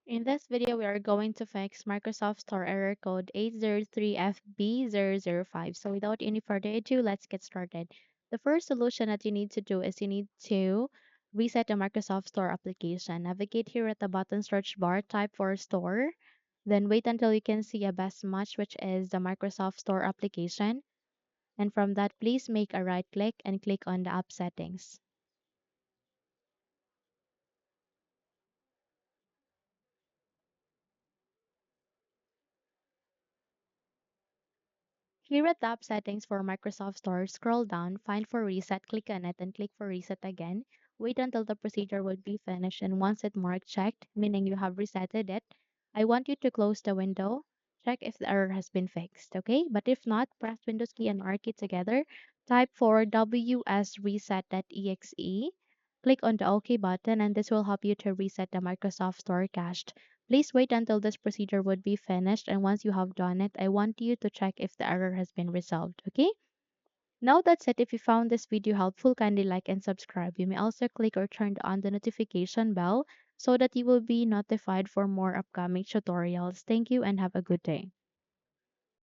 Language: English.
In this video, we are going to fix Microsoft Store error code 803fb005. So without any further ado, let's get started. The first solution that you need to do is you need to reset the Microsoft Store application. Navigate here at the bottom search bar, type for Store, then wait until you can see a best match, which is the Microsoft Store application. And from that, please make a right click and click on the app settings. Here at the app settings for Microsoft Store, scroll down, find for reset, click on it, and click for reset again. Wait until the procedure will be finished, and once it marked checked, meaning you have resetted it, I want you to close the window, check if the error has been fixed, okay? But if not, press Windows key and R key together, type for wsreset.exe, click on the OK button, and this will help you to reset the Microsoft Store cache. Please wait until this procedure would be finished, and once you have done it, I want you to check if the error has been resolved, okay? Now that's it. If you found this video helpful, kindly like and subscribe. You may also click or turn on the notification bell so that you will be notified for more upcoming tutorials. Thank you and have a good day.